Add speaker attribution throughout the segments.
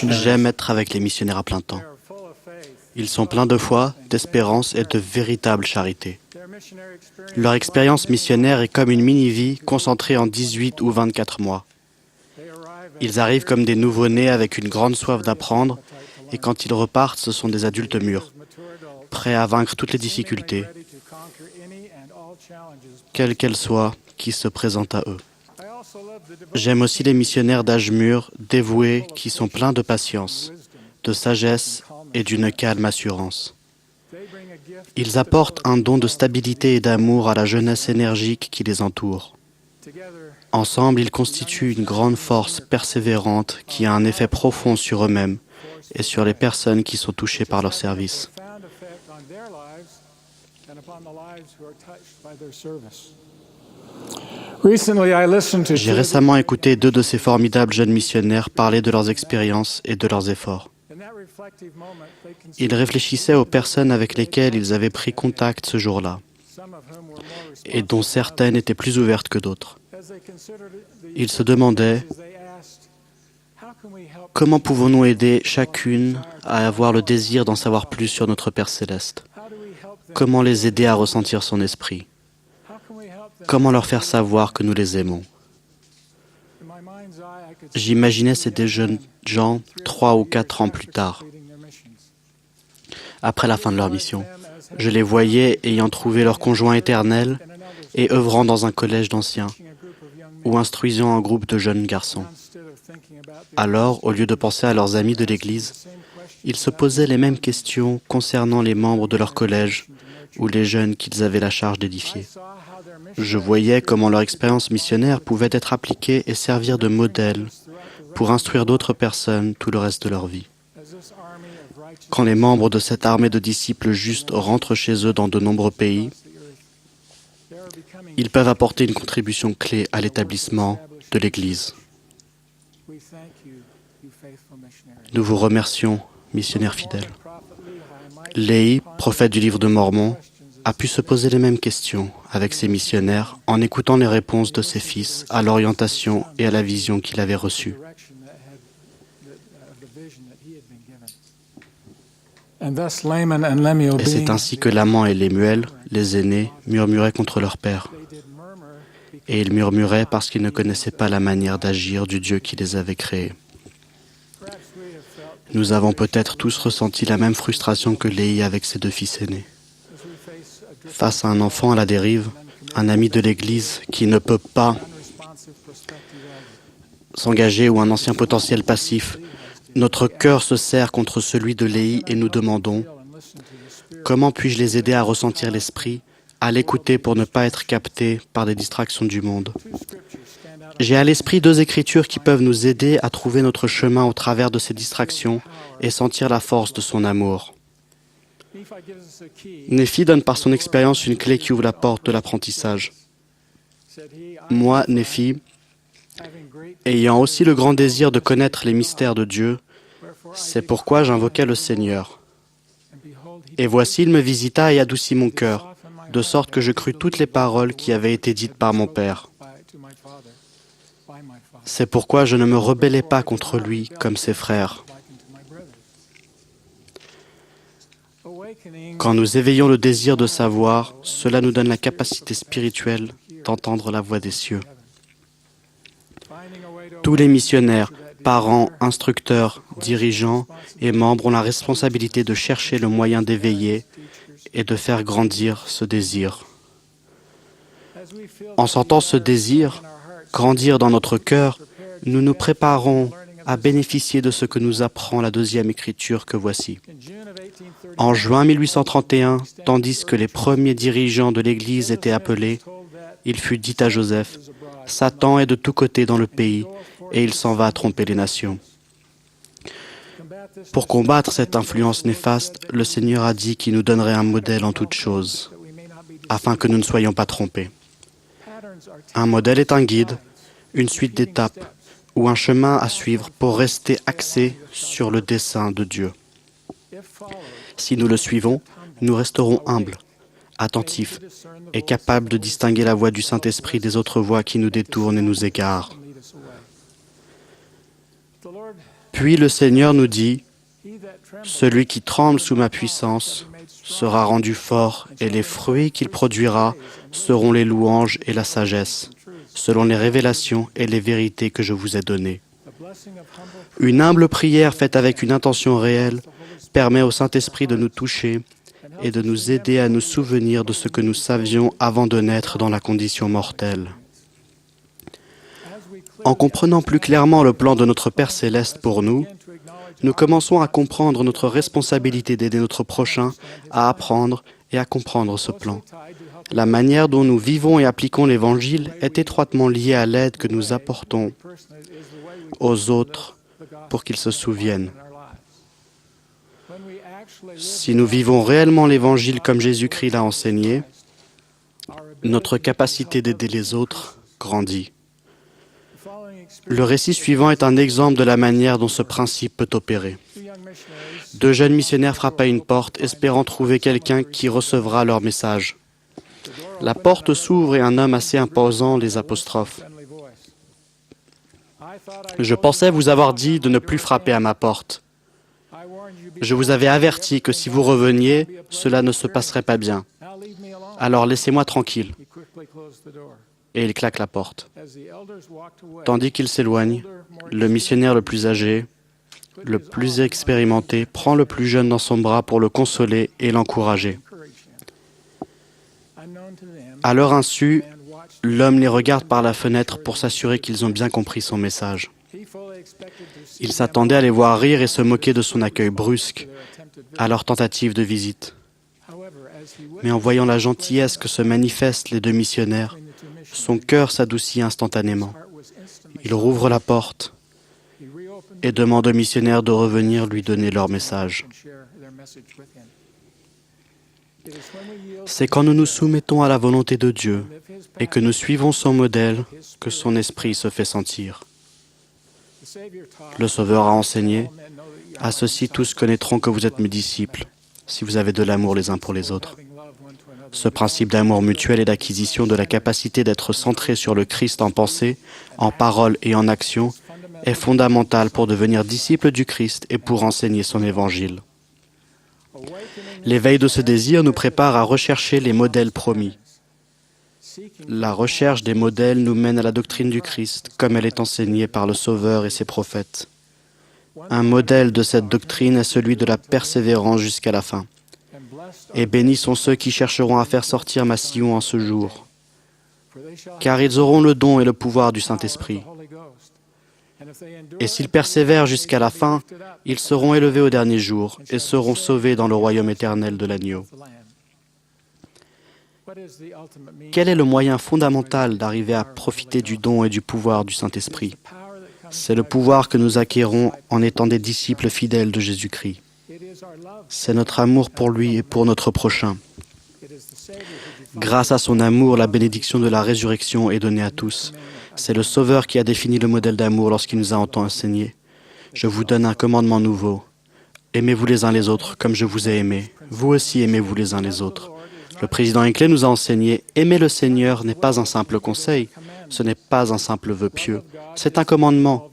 Speaker 1: J'aime être avec les missionnaires à plein temps. Ils sont pleins de foi, d'espérance et de véritable charité. Leur expérience missionnaire est comme une mini-vie concentrée en 18 ou 24 mois. Ils arrivent comme des nouveau-nés avec une grande soif d'apprendre, et quand ils repartent, ce sont des adultes mûrs, prêts à vaincre toutes les difficultés, quelles qu'elles soient, qui se présentent à eux. J'aime aussi les missionnaires d'âge mûr, dévoués, qui sont pleins de patience, de sagesse et d'une calme assurance. Ils apportent un don de stabilité et d'amour à la jeunesse énergique qui les entoure. Ensemble, ils constituent une grande force persévérante qui a un effet profond sur eux-mêmes et sur les personnes qui sont touchées par leur service. J'ai récemment écouté 2 de ces formidables jeunes missionnaires parler de leurs expériences et de leurs efforts. Ils réfléchissaient aux personnes avec lesquelles ils avaient pris contact ce jour-là, et dont certaines étaient plus ouvertes que d'autres. Ils se demandaient « Comment pouvons-nous aider chacune à avoir le désir d'en savoir plus sur notre Père Céleste? Comment les aider à ressentir son esprit? Comment leur faire savoir que nous les aimons ?» J'imaginais ces deux jeunes gens 3 ou 4 ans plus tard, après la fin de leur mission. Je les voyais ayant trouvé leur conjoint éternel et œuvrant dans un collège d'anciens ou instruisant un groupe de jeunes garçons. Alors, au lieu de penser à leurs amis de l'Église, ils se posaient les mêmes questions concernant les membres de leur collège ou les jeunes qu'ils avaient la charge d'édifier. Je voyais comment leur expérience missionnaire pouvait être appliquée et servir de modèle pour instruire d'autres personnes tout le reste de leur vie. Quand les membres de cette armée de disciples justes rentrent chez eux dans de nombreux pays, ils peuvent apporter une contribution clé à l'établissement de l'Église. Nous vous remercions, missionnaires fidèles. Léhi, prophète du livre de Mormon, a pu se poser les mêmes questions avec ses missionnaires en écoutant les réponses de ses fils à l'orientation et à la vision qu'il avait reçue. Et c'est ainsi que Laman et Lémuel, les aînés, murmuraient contre leur père. Et ils murmuraient parce qu'ils ne connaissaient pas la manière d'agir du Dieu qui les avait créés. Nous avons peut-être tous ressenti la même frustration que Léhi avec ses 2 fils aînés. Face à un enfant à la dérive, un ami de l'Église qui ne peut pas s'engager ou un ancien potentiel passif, notre cœur se serre contre celui de Léhi et nous demandons « Comment puis-je les aider à ressentir l'esprit, à l'écouter pour ne pas être captés par des distractions du monde ?» J'ai à l'esprit 2 écritures qui peuvent nous aider à trouver notre chemin au travers de ces distractions et sentir la force de son amour. Néphi donne par son expérience une clé qui ouvre la porte de l'apprentissage. Moi, Néphi, ayant aussi le grand désir de connaître les mystères de Dieu, c'est pourquoi j'invoquais le Seigneur. Et voici, il me visita et adoucit mon cœur, de sorte que je crus toutes les paroles qui avaient été dites par mon Père. C'est pourquoi je ne me rebellais pas contre lui comme ses frères. Quand nous éveillons le désir de savoir, cela nous donne la capacité spirituelle d'entendre la voix des cieux. Tous les missionnaires, parents, instructeurs, dirigeants et membres ont la responsabilité de chercher le moyen d'éveiller et de faire grandir ce désir. En sentant ce désir grandir dans notre cœur, nous nous préparons à bénéficier de ce que nous apprend la 2e écriture que voici. En juin 1831, tandis que les premiers dirigeants de l'Église étaient appelés, il fut dit à Joseph, « Satan est de tous côtés dans le pays, et il s'en va tromper les nations. » Pour combattre cette influence néfaste, le Seigneur a dit qu'il nous donnerait un modèle en toutes choses, afin que nous ne soyons pas trompés. Un modèle est un guide, une suite d'étapes, ou un chemin à suivre pour rester axé sur le dessein de Dieu. Si nous le suivons, nous resterons humbles, attentifs et capables de distinguer la voix du Saint-Esprit des autres voix qui nous détournent et nous égarent. Puis le Seigneur nous dit, « Celui qui tremble sous ma puissance sera rendu fort, et les fruits qu'il produira seront les louanges et la sagesse, selon les révélations et les vérités que je vous ai données. » Une humble prière faite avec une intention réelle permet au Saint-Esprit de nous toucher et de nous aider à nous souvenir de ce que nous savions avant de naître dans la condition mortelle. En comprenant plus clairement le plan de notre Père céleste pour nous, nous commençons à comprendre notre responsabilité d'aider notre prochain à apprendre et à comprendre ce plan. La manière dont nous vivons et appliquons l'Évangile est étroitement liée à l'aide que nous apportons aux autres pour qu'ils se souviennent. Si nous vivons réellement l'Évangile comme Jésus-Christ l'a enseigné, notre capacité d'aider les autres grandit. Le récit suivant est un exemple de la manière dont ce principe peut opérer. 2 jeunes missionnaires frappent à une porte, espérant trouver quelqu'un qui recevra leur message. La porte s'ouvre et un homme assez imposant les apostrophe. « Je pensais vous avoir dit de ne plus frapper à ma porte. Je vous avais averti que si vous reveniez, cela ne se passerait pas bien. Alors laissez-moi tranquille. » Et il claque la porte. Tandis qu'il s'éloigne, le missionnaire le plus âgé, le plus expérimenté, prend le plus jeune dans son bras pour le consoler et l'encourager. À leur insu, l'homme les regarde par la fenêtre pour s'assurer qu'ils ont bien compris son message. Il s'attendait à les voir rire et se moquer de son accueil brusque à leur tentative de visite. Mais en voyant la gentillesse que se manifestent les 2 missionnaires, son cœur s'adoucit instantanément. Il rouvre la porte et demande aux missionnaires de revenir lui donner leur message. C'est quand nous nous soumettons à la volonté de Dieu et que nous suivons son modèle que son esprit se fait sentir. Le Sauveur a enseigné, « À ceci tous connaîtront que vous êtes mes disciples, si vous avez de l'amour les uns pour les autres. » Ce principe d'amour mutuel et d'acquisition de la capacité d'être centré sur le Christ en pensée, en parole et en action est fondamental pour devenir disciple du Christ et pour enseigner son Évangile. L'éveil de ce désir nous prépare à rechercher les modèles promis. La recherche des modèles nous mène à la doctrine du Christ, comme elle est enseignée par le Sauveur et ses prophètes. Un modèle de cette doctrine est celui de la persévérance jusqu'à la fin. Et bénis sont ceux qui chercheront à faire sortir Massillon en ce jour, car ils auront le don et le pouvoir du Saint-Esprit. Et s'ils persévèrent jusqu'à la fin, ils seront élevés au dernier jour et seront sauvés dans le royaume éternel de l'agneau. Quel est le moyen fondamental d'arriver à profiter du don et du pouvoir du Saint-Esprit? C'est le pouvoir que nous acquérons en étant des disciples fidèles de Jésus-Christ. C'est notre amour pour lui et pour notre prochain. Grâce à son amour, la bénédiction de la résurrection est donnée à tous. C'est le Sauveur qui a défini le modèle d'amour lorsqu'il nous a enseigné. Je vous donne un commandement nouveau. Aimez-vous les uns les autres comme je vous ai aimés. Vous aussi aimez-vous les uns les autres. Le président Hinckley nous a enseigné « Aimer le Seigneur n'est pas un simple conseil, ce n'est pas un simple vœu pieux. C'est un commandement.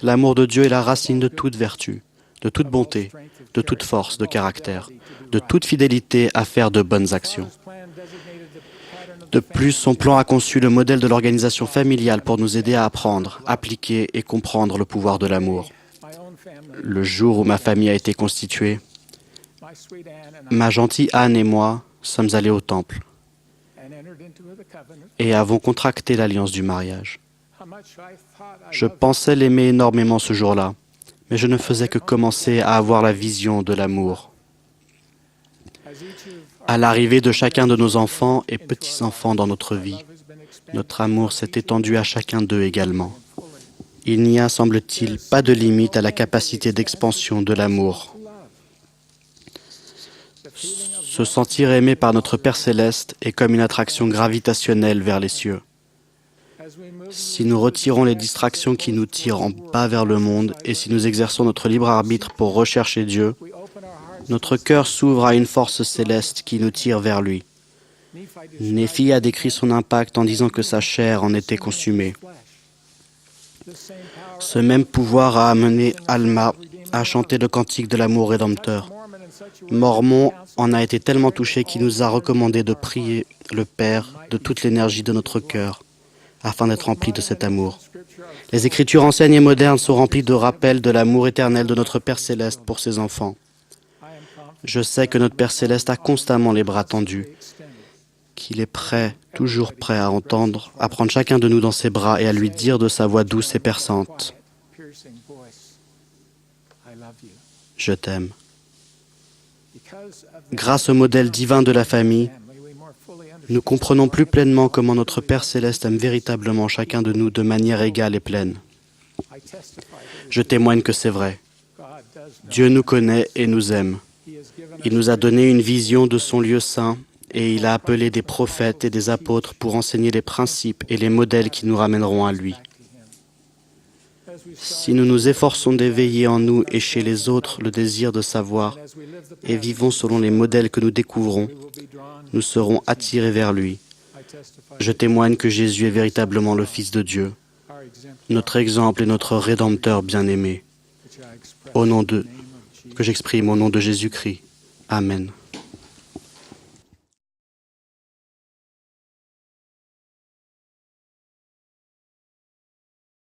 Speaker 1: L'amour de Dieu est la racine de toute vertu, de toute bonté, de toute force de caractère, de toute fidélité à faire de bonnes actions. » De plus, son plan a conçu le modèle de l'organisation familiale pour nous aider à apprendre, appliquer et comprendre le pouvoir de l'amour. Le jour où ma famille a été constituée, ma gentille Anne et moi sommes allés au temple et avons contracté l'alliance du mariage. Je pensais l'aimer énormément ce jour-là, mais je ne faisais que commencer à avoir la vision de l'amour. À l'arrivée de chacun de nos enfants et petits-enfants dans notre vie, notre amour s'est étendu à chacun d'eux également. Il n'y a, semble-t-il, pas de limite à la capacité d'expansion de l'amour. Se sentir aimé par notre Père céleste est comme une attraction gravitationnelle vers les cieux. Si nous retirons les distractions qui nous tirent en bas vers le monde et si nous exerçons notre libre arbitre pour rechercher Dieu, notre cœur s'ouvre à une force céleste qui nous tire vers lui. Néphi a décrit son impact en disant que sa chair en était consumée. Ce même pouvoir a amené Alma à chanter le cantique de l'amour rédempteur. Mormon en a été tellement touché qu'il nous a recommandé de prier le Père de toute l'énergie de notre cœur afin d'être rempli de cet amour. Les Écritures anciennes et modernes sont remplies de rappels de l'amour éternel de notre Père Céleste pour ses enfants. Je sais que notre Père Céleste a constamment les bras tendus, qu'il est prêt, toujours prêt à entendre, à prendre chacun de nous dans ses bras et à lui dire de sa voix douce et perçante, « Je t'aime ». Grâce au modèle divin de la famille, nous comprenons plus pleinement comment notre Père Céleste aime véritablement chacun de nous de manière égale et pleine. Je témoigne que c'est vrai. Dieu nous connaît et nous aime. Il nous a donné une vision de son lieu saint et il a appelé des prophètes et des apôtres pour enseigner les principes et les modèles qui nous ramèneront à lui. Si nous nous efforçons d'éveiller en nous et chez les autres le désir de savoir et vivons selon les modèles que nous découvrons, nous serons attirés vers lui. Je témoigne que Jésus est véritablement le Fils de Dieu, notre exemple et notre Rédempteur bien-aimé, que j'exprime au nom de Jésus-Christ. Amen.